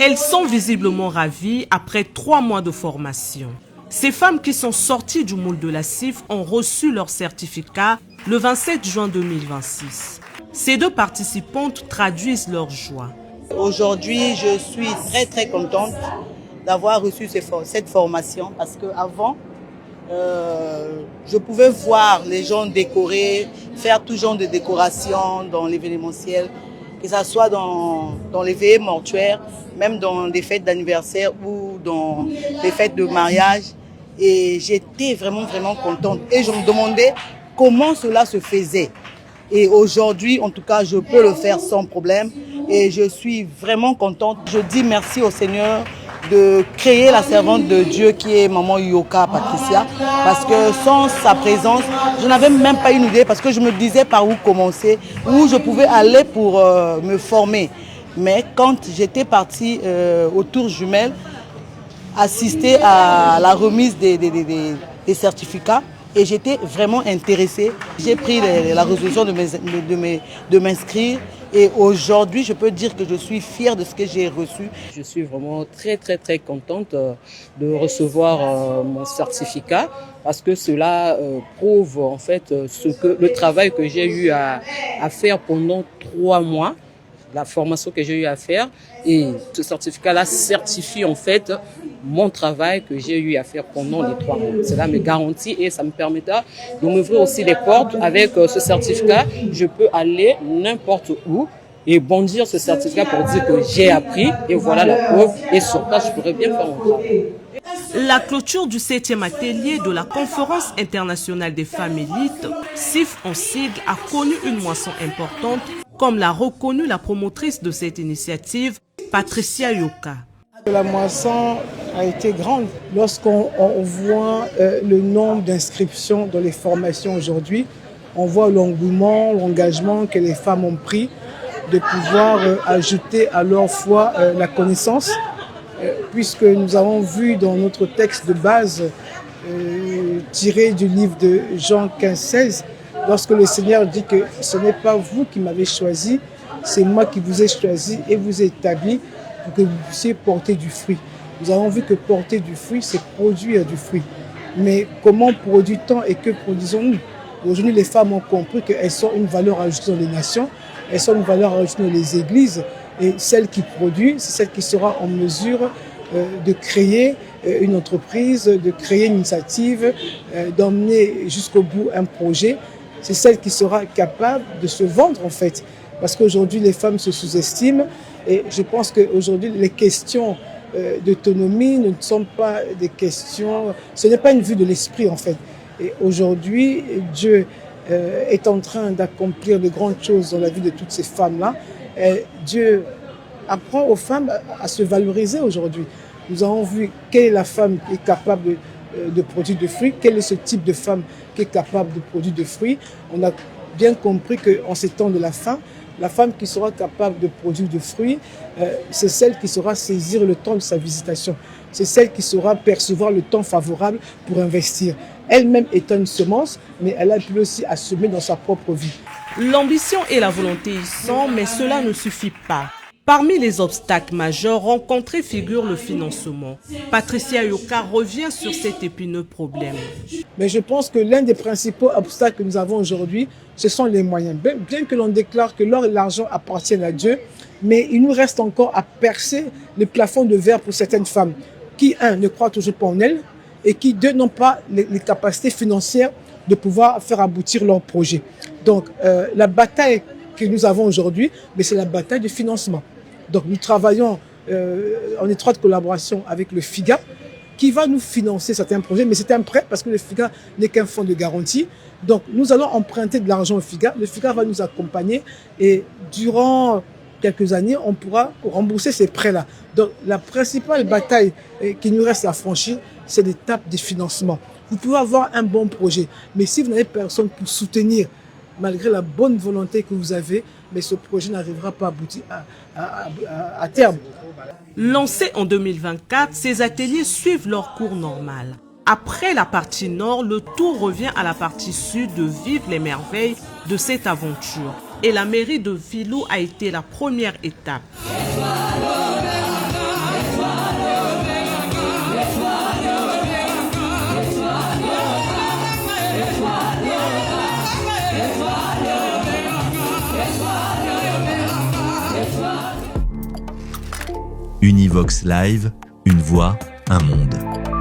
Elles sont visiblement ravies après 3 mois de formation. Ces femmes qui sont sorties du moule de la CIF ont reçu leur certificat le 27 juin 2026. Ces 2 participantes traduisent leur joie. Aujourd'hui, je suis très contente d'avoir reçu cette formation parce qu'avant, je pouvais voir les gens décorer, faire tout genre de décoration dans l'événementiel, que ce soit dans les veillées mortuaires, même dans des fêtes d'anniversaire ou dans les fêtes de mariage. Et j'étais vraiment contente. Et je me demandais comment cela se faisait. Et aujourd'hui, en tout cas, je peux le faire sans problème. Et je suis vraiment contente. Je dis merci au Seigneur de créer la servante de Dieu qui est maman Yoka Patricia. Parce que sans sa présence, je n'avais même pas une idée parce que je me disais par où commencer, où je pouvais aller pour me former. Mais quand j'étais partie au Tour Jumelles, assister à la remise des certificats, et j'étais vraiment intéressée. J'ai pris la résolution de m'inscrire et aujourd'hui, je peux dire que je suis fière de ce que j'ai reçu. Je suis vraiment très contente de recevoir mon certificat parce que cela prouve en fait le travail que j'ai eu à faire pendant 3 mois. La formation que j'ai eu à faire et ce certificat-là certifie en fait mon travail que j'ai eu à faire pendant les 3 mois. Cela me garantit et ça me permettra de m'ouvrir aussi les portes. Avec ce certificat, je peux aller n'importe où et bondir ce certificat pour dire que j'ai appris et voilà la preuve et sur place je pourrais bien faire mon travail. La clôture du 7e atelier de la Conférence internationale des femmes élites, CIF en sigle, a connu une moisson importante, comme l'a reconnu la promotrice de cette initiative, Patricia Yoka. La moisson a été grande. Lorsqu'on voit le nombre d'inscriptions dans les formations aujourd'hui, on voit l'engouement, l'engagement que les femmes ont pris de pouvoir ajouter à leur foi la connaissance, puisque nous avons vu dans notre texte de base tiré du livre de Jean 15-16, lorsque le Seigneur dit que ce n'est pas vous qui m'avez choisi, c'est moi qui vous ai choisi et vous ai établi pour que vous puissiez porter du fruit. Nous avons vu que porter du fruit, c'est produire du fruit. Mais comment produit-on et que produisons-nous? Aujourd'hui, les femmes ont compris qu'elles sont une valeur ajoutée dans les nations, elles sont une valeur ajoutée dans les églises, et celle qui produit, c'est celle qui sera en mesure de créer une entreprise, de créer une initiative, d'emmener jusqu'au bout un projet. C'est celle qui sera capable de se vendre en fait. Parce qu'aujourd'hui, les femmes se sous-estiment et je pense qu'aujourd'hui, les questions d'autonomie ne sont pas des questions... Ce n'est pas une vue de l'esprit en fait. Et aujourd'hui, Dieu est en train d'accomplir de grandes choses dans la vie de toutes ces femmes-là. Dieu apprend aux femmes à se valoriser aujourd'hui. Nous avons vu quelle est la femme qui est capable de produire des fruits, quel est ce type de femme qui est capable de produire des fruits. On a bien compris qu'en ces temps de la faim, la femme qui sera capable de produire des fruits, c'est celle qui saura saisir le temps de sa visitation. C'est celle qui saura percevoir le temps favorable pour investir. Elle-même est une semence, mais elle a pu aussi à semer dans sa propre vie. L'ambition et la volonté y sont, mais cela ne suffit pas. Parmi les obstacles majeurs rencontrés figure le financement. Patricia Yoka revient sur cet épineux problème. Mais je pense que l'un des principaux obstacles que nous avons aujourd'hui, ce sont les moyens. Bien que l'on déclare que l'or et l'argent appartiennent à Dieu, mais il nous reste encore à percer le plafond de verre pour certaines femmes qui, ne croient toujours pas en elles et qui, n'ont pas les capacités financières de pouvoir faire aboutir leur projet. Donc, la bataille que nous avons aujourd'hui, mais c'est la bataille du financement. Donc nous travaillons en étroite collaboration avec le FIGA qui va nous financer certains projets, mais c'est un prêt parce que le FIGA n'est qu'un fonds de garantie. Donc nous allons emprunter de l'argent au FIGA, le FIGA va nous accompagner et durant quelques années, on pourra rembourser ces prêts-là. Donc la principale bataille qui nous reste à franchir, c'est l'étape du financement. Vous pouvez avoir un bon projet, mais si vous n'avez personne pour soutenir, malgré la bonne volonté que vous avez, mais ce projet n'arrivera pas à aboutir à terme. Lancés en 2024, ces ateliers suivent leur cours normal. Après la partie nord, le tour revient à la partie sud de vivre les merveilles de cette aventure. Et la mairie de Filou a été la première étape. Univox Live, une voix, un monde.